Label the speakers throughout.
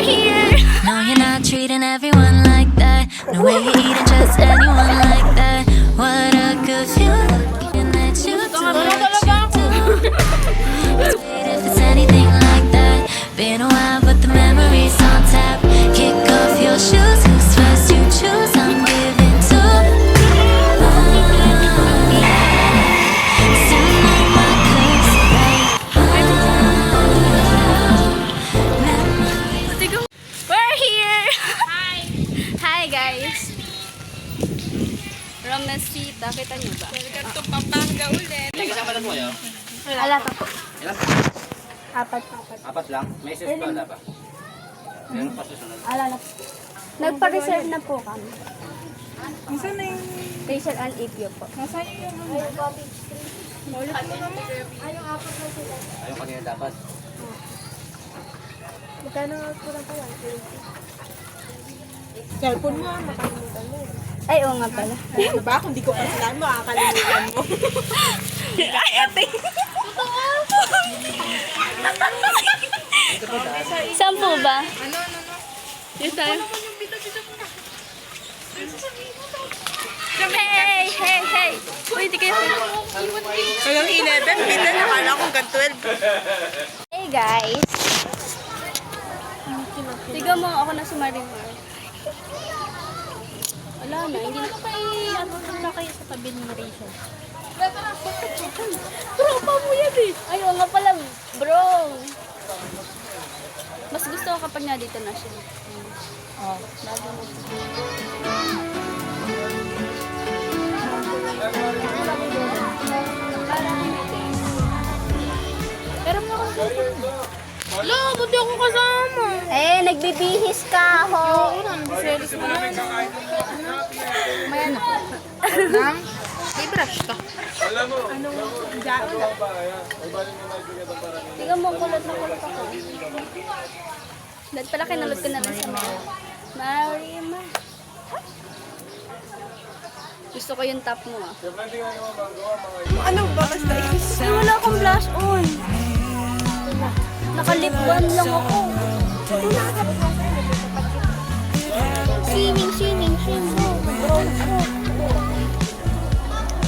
Speaker 1: here. No, you're not treating everyone like that. No way you're eating just anyone like that. What a good feeling that you do what you do. If it's anything like that. Been a while, but the memories on tap. Kick off your shoes, who's first you choose. I'm giving to we're here! Hi guys! Romesita, kita nyo ba?
Speaker 2: Welcome to Pampanga ulit.
Speaker 3: May kasama na po kayo?
Speaker 1: Alata po.
Speaker 3: Ilan?
Speaker 1: Apat.
Speaker 3: Apat lang? May sis pa wala pa? Meron pa susunod.
Speaker 1: Alala po. Nagpa-reserve na po kami.
Speaker 2: Nasaan na yung...
Speaker 1: Facial and EPO po.
Speaker 2: Nasaan yung... Ulit mo naman.
Speaker 3: Ayun kanina dapat.
Speaker 1: Magkano po lang po yan?
Speaker 2: Cellphone mo, makalimutan mo.
Speaker 1: Ay, oo nga pala.
Speaker 2: Ano ba? Kung di ko pa sila, makakalimutan mo. Ay, ate!
Speaker 1: Saan po ba?
Speaker 2: Ano?
Speaker 1: Yes, tayo. Hey! Uy, di kayo.
Speaker 2: Hanggang 11, bita na kala ko hanggang 12.
Speaker 1: Hey guys. Tiga mo, ako na sumarimar. Wala na, hindi na kayo sa tabi ng Rachel. Tropa mo yan eh. Ay, oo nga pala, bro. Mas gusto ko kapag dito na siya. Oh, bago mo. Pero mo ako.
Speaker 2: Wala, buti ako kasama.
Speaker 1: Eh, nagbibihis ka ho.
Speaker 2: Series mo na. May ano? Nang? May brush ka. Ano? Diyan ka.
Speaker 1: Tingnan mo, kulot na kulot ako. Dahil pala kinulot ko na rin sa Marima. Gusto ko yung top mo ah.
Speaker 2: Ano ba? Basta
Speaker 1: Ay, wala akong blush on. Naka-lip balm lang ako. Swimming. Brown ako.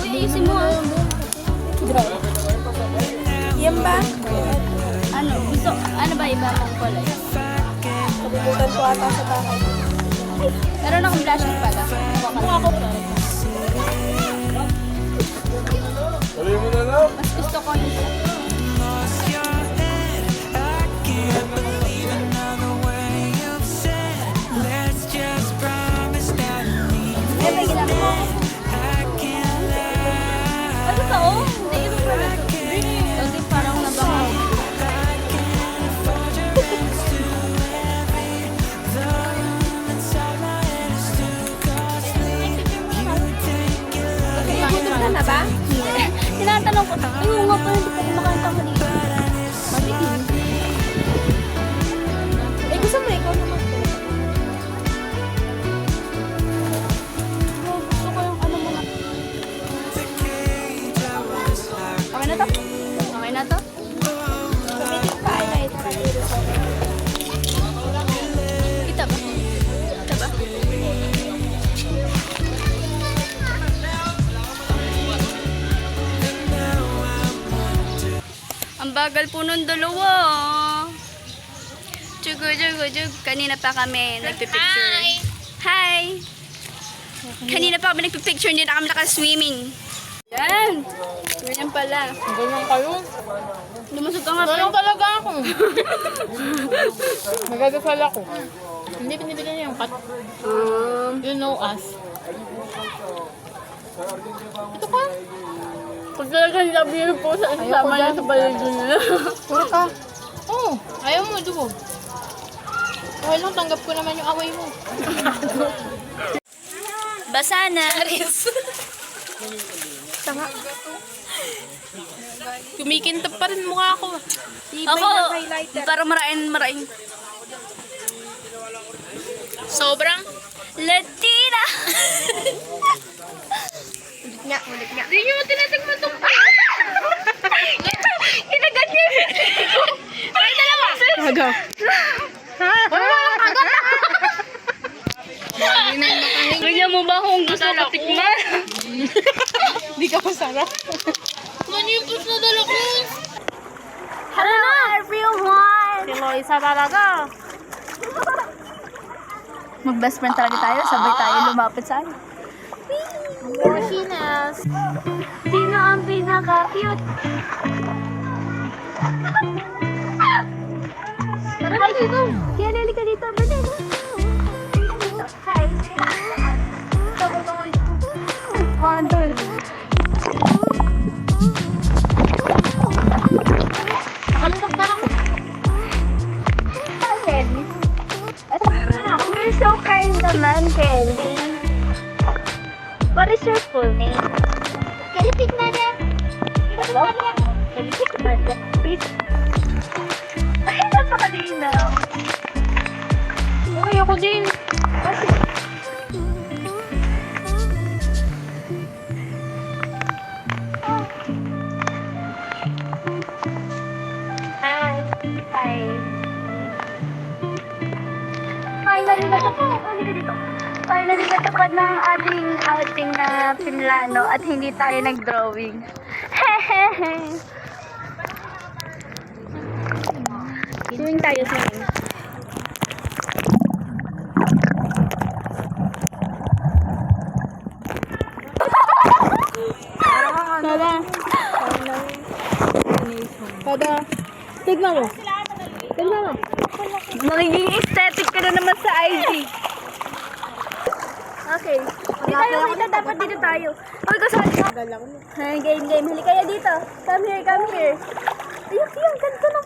Speaker 1: Uy, ayusin mo ah.
Speaker 2: yan ba?
Speaker 1: Ano ba iba mong kulay?
Speaker 2: Kabubutan ko ata sa bahay.
Speaker 1: Meron akong blush on pala.
Speaker 2: Mukha ko.
Speaker 1: Mas gusto ko yung may ginagawa ko. Ano ka oh? Hindi, iba pala. Hindi, parang nabangaw.
Speaker 2: Gutom ka na ba?
Speaker 1: Tinatanong ko, ay oo nga pala, hindi pa kumakain ako dito. Magiging.
Speaker 2: Eh, gusto mo ikaw naman.
Speaker 1: Gusto ko yung ano muna. Okay na to? Okay na to?
Speaker 2: Kumitin pa ay kahit kaniro sa
Speaker 1: Kita ba? Kita ba? Ang bagal po nung dalawa. Jug. Kanina pa kami nagpipicture. Hi! Kanina pa kami nagpipicture, hindi na kami nakaswimming. Yan! Ganyan pala.
Speaker 2: ganyan kayo.
Speaker 1: Lumusog ka nga
Speaker 2: Ganyan
Speaker 1: pa.
Speaker 2: talaga ako. Magdadasal ako. Hindi binibigyan niya yung cut. You know us. Ito ka.
Speaker 1: Pag talaga sabihin po sa isama niya sa balido nila.
Speaker 2: Puro ka. Oo. Ayaw mo, dugo. Okay lang, tanggap ko naman yung away mo.
Speaker 1: Basa na.
Speaker 2: Tanga. Kumikintab pa rin mukha ako.
Speaker 1: Ako, parang marain.
Speaker 2: Sobrang?
Speaker 1: Latina!
Speaker 2: Ulit nga. Hindi nyo tinatigman itong
Speaker 1: Kinagat niya. Ay, dalawa!
Speaker 2: Agaw. Ha?
Speaker 4: akong gusto matikman.
Speaker 2: Hindi ka masarap. Manipos na dala ko.
Speaker 4: Hello everyone! Si Loisa talaga. Mag-best friend talaga tayo. Sabay tayo lumapit sa akin.
Speaker 2: Roshinas.
Speaker 4: Sino ang pinaka-cute? Tara dito. Kaya lili ka dito. Bali. Hi. Condol. Nakalutok na ako. Hi, Kelly. You're so kind naman, Kelly. What is your full name? Kelly Pigmana. Kelly Pigmana. Please. Ay, napakadinaw.
Speaker 2: Uy, ako din.
Speaker 4: Kasi... Hi. Hi. Finally natapos. Halika dito. Finally natapos na ang ating outing na pinlano at hindi tayo nag-drawing. Hehehe. Swimming tayo, swimming.
Speaker 2: Tada. Tignan mo. Tignan mo.
Speaker 4: Magiging aesthetic ka na naman sa IG. Okay. Hindi tayo dito. Dapat dito tayo. Uy, kasali ka. Game. Hali kayo dito. Come here. Ayun, ganda na.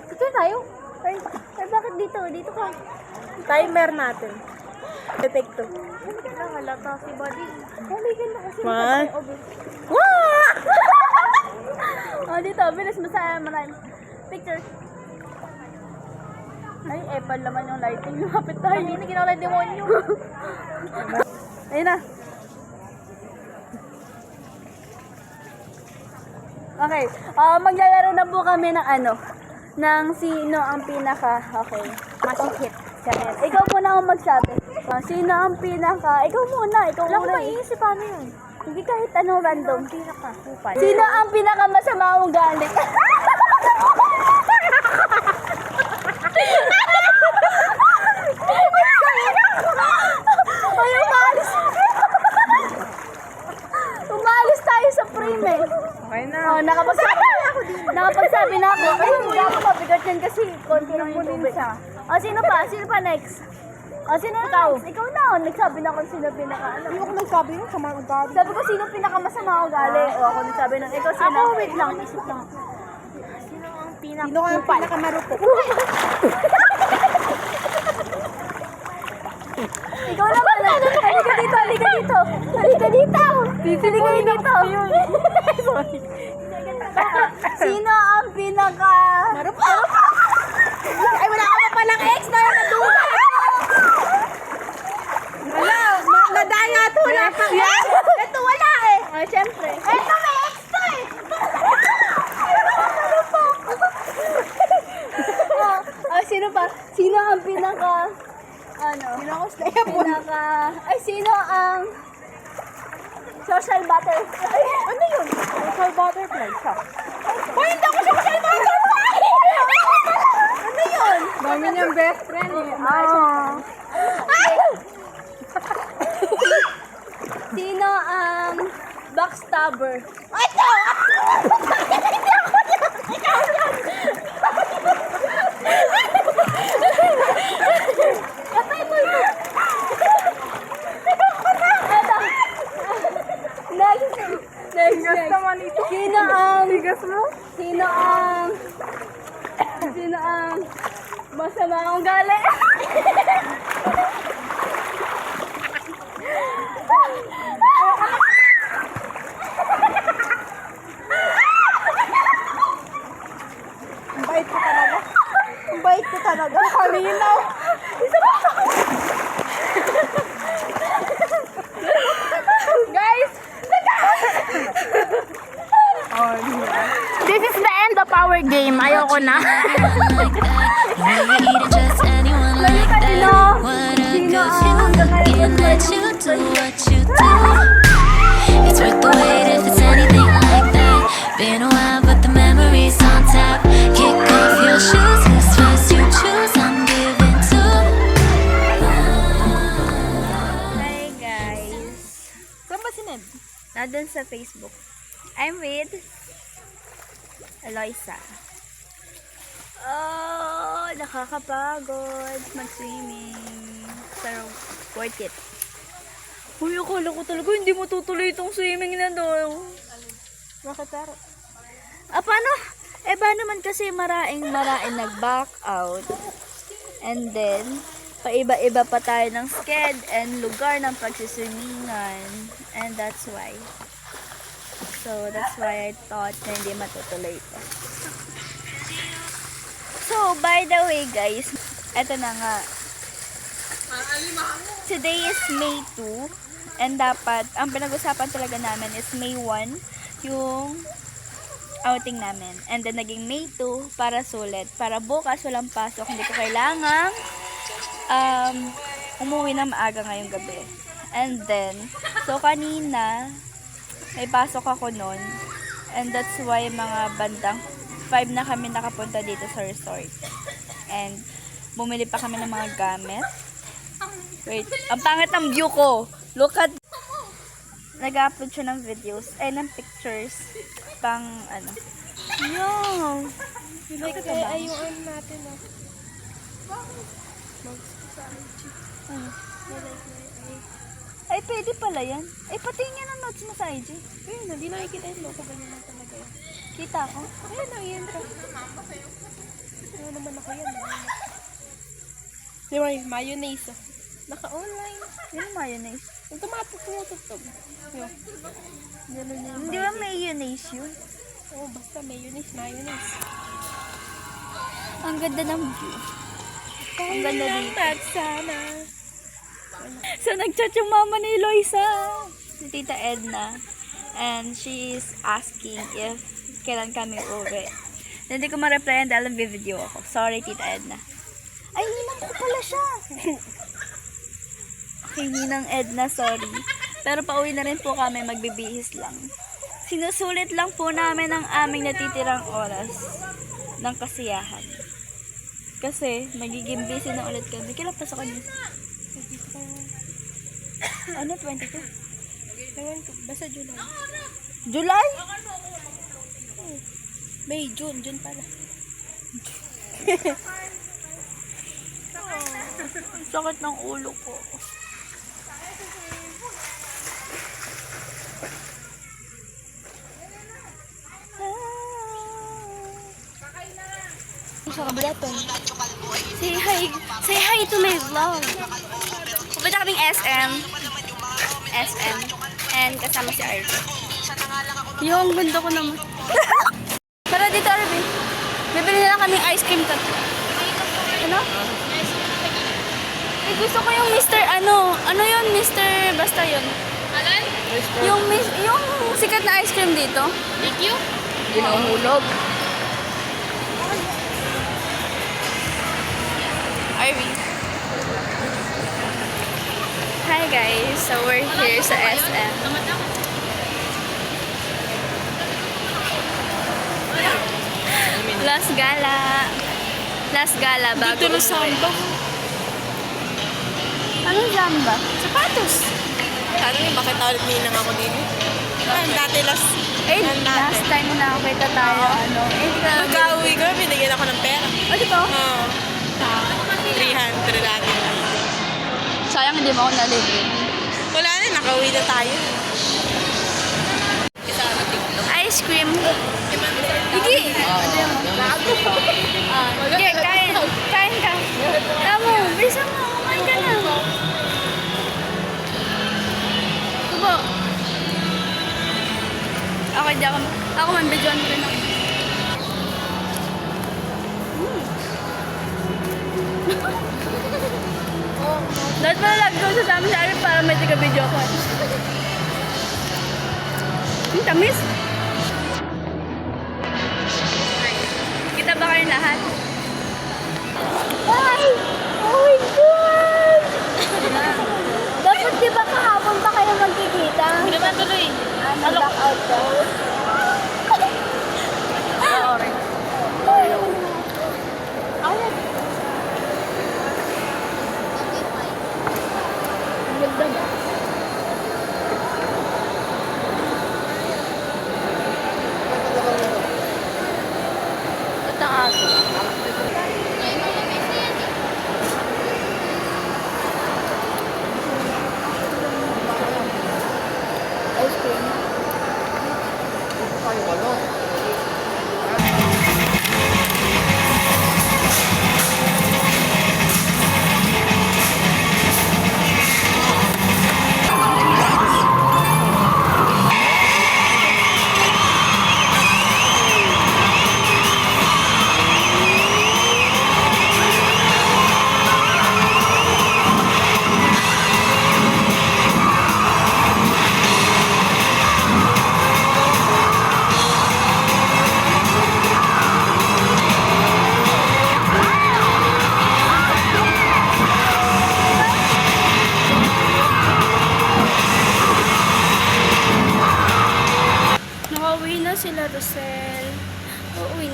Speaker 4: Dito tayo. Ay, bakit dito? Dito ka.
Speaker 2: Timer natin. Take two.
Speaker 4: Halata si Buddy. Halika na kasi.
Speaker 2: One.
Speaker 4: Oh, dito. Bilis mo sa marami. Picture. Ay, epal naman yung lighting. Lumapit tayo. Hindi ginawa ng demonyo. Ayun na. Okay. Maglalaro na po kami ng ng sino ang pinaka, okay. Masikip. Ikaw muna ang magsabi. Sino ang pinaka, ikaw muna. Wala ko maiisip paano yun. Hindi kahit anong random. Sino ang pinaka masama mong galit? Ay, umalis tayo sa frame eh.
Speaker 2: Okay na.
Speaker 4: Oh, nakapagsabi na ako. Ay, hindi ako mabigat yan kasi konti lang yung tubig. O, sino pa next? O, sino na next? Ikaw na. Nagsabi na kung sino pinaka,
Speaker 2: Hindi ako nagsabi yun sa mga ugali.
Speaker 4: Sabi ko, sino pinakamasama ugali? O, ako nagsabi ng, ikaw sino?
Speaker 2: Ako, wait lang.
Speaker 4: Isip lang.
Speaker 2: Sino ka yung pinakamarupok?
Speaker 4: Ikaw naman. Halika dito. Sino ang pinaka...
Speaker 2: Marupok! Ay, wala ka pa palang ex na yung nadula. Wala, nadaya to. Wala pa. Ito wala eh.
Speaker 4: Ay, syempre.
Speaker 2: Ito may ex to eh.
Speaker 4: Sino pa? Sino ang pinaka...
Speaker 2: Sino ako stay up?
Speaker 4: Sino ang... social butterfly?
Speaker 2: Ano yun? Social butterfly siya. Hoy, hindi ako social butterfly! Ano yun? Dami niyang best friend eh.
Speaker 4: Sino ang backstabber?
Speaker 2: Ito!
Speaker 4: Next.
Speaker 2: naman ito.
Speaker 4: Sino ang...
Speaker 2: Bigas mo?
Speaker 4: Sino ang masama ang gali?
Speaker 2: Ang bait ko talaga. Ang bait ko talaga. Kalinaw.
Speaker 4: Guys! This is the end of our game. Ayoko na.
Speaker 1: Just anyone like that. What a good feeling.
Speaker 4: sa Facebook. I'm with Eloisa. Oh, nakakapagod mag-swimming. Pero worth it. Uy, akala ko talaga hindi mo tutuloy itong swimming na doon. Bakit taro? Paano? Ba naman kasi maraing nag-back out. And then, paiba-iba pa tayo ng sked and lugar ng pagsiswimingan. And that's why. So, that's why I thought na hindi matutuloy ito. So, by the way guys, eto na nga. Today is May 2. And dapat, ang pinag-usapan talaga namin is May 1, yung outing namin. And then, naging May 2 para sulit. Para bukas walang pasok. Hindi ko kailangang umuwi na maaga ngayong gabi. And then, so kanina, may pasok ako nun. And that's why mga bandang 5 na kami nakapunta dito sa resort. And, bumili pa kami ng mga gamit. Wait, ang pangit ng view ko. Look at... Nag-upload siya ng videos, ng pictures. Pang, ano. Yo!
Speaker 2: Like, yung ano natin na.
Speaker 4: Ay, pwede pala yan. Ay, patingin ang notes mo sa IG.
Speaker 2: Ayun, hindi nakikita yung logo. Ganyan lang talaga yan.
Speaker 4: Kita ko.
Speaker 2: Ayun, ayun ka. Ano naman ako yan. Di ba, mayonnaise. Naka-online.
Speaker 4: Yun ang mayonnaise.
Speaker 2: Yung tumutugtog. Yun. Ganun yung
Speaker 4: Hindi ba mayonnaise yun?
Speaker 2: Oo, basta mayonnaise.
Speaker 4: Ang ganda ng view. Ang ganda dito.
Speaker 2: Sana.
Speaker 4: So, nag-chat yung mama ni Eloisa. Si Tita Edna. And she is asking if kailan kami uwi. Hindi ko ma-replyan dahil video ako. Sorry, Tita Edna. Ay, ninang ko pala siya. Okay, Ninang Edna, sorry. Pero pauwi na rin po kami, magbibihis lang. Sinusulit lang po namin ang aming natitirang oras ng kasiyahan. Kasi, magiging busy na ulit kami. Kailan pasok kami? Ano, 22?
Speaker 2: Ewan ko, basta July.
Speaker 4: July?
Speaker 2: May, June pala.
Speaker 4: Sakit ng ulo ko.
Speaker 2: Sa kabila to.
Speaker 4: Say hi to my vlog. Pupunta kaming SM. And kasama si Arby. Yung ganda ko naman. Tara dito, Arby. Bibili na lang kaming ice cream to. Ano? Eh, gusto ko yung Mr. Ano yun? Mr. Basta yun.
Speaker 2: Alay?
Speaker 4: Yung sikat na ice cream dito.
Speaker 2: DQ?
Speaker 4: Ginahulog. Arby. Hi guys, so we're here sa SM. Last gala bago.
Speaker 2: Dito na samba.
Speaker 4: Anong samba?
Speaker 2: Sapatos. Sana yung bakit ulit ninang ako din. Dati last
Speaker 4: Time na ako kita tayo. Hindi ka
Speaker 2: Pagka-uwi ko, binigyan ako ng pera.
Speaker 4: dito?
Speaker 2: Oo. 300 dati.
Speaker 4: Sayang hindi mo ako nalibre.
Speaker 2: Wala na, nakauwi na tayo.
Speaker 4: Ice cream. Sige. Sige, kain. Kain ka. Tama mo, bisa mo. Kumain ka na. Tubo. Okay, di ako man, videoan ko rin ako. Dapat pala lag-go sa amin sa akin para may tiga-video ko. Ang tamis. Kita ba kayo lahat? Ay! Oh my God! Dapat di ba kahapon pa kayo magkikita?
Speaker 2: Hindi naman tuloy.
Speaker 4: Nag-blackout ka? Sorry. Ang ganda ba?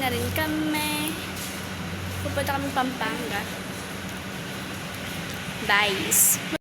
Speaker 2: na rin kami. Pupunta kami Pampanga. Bye.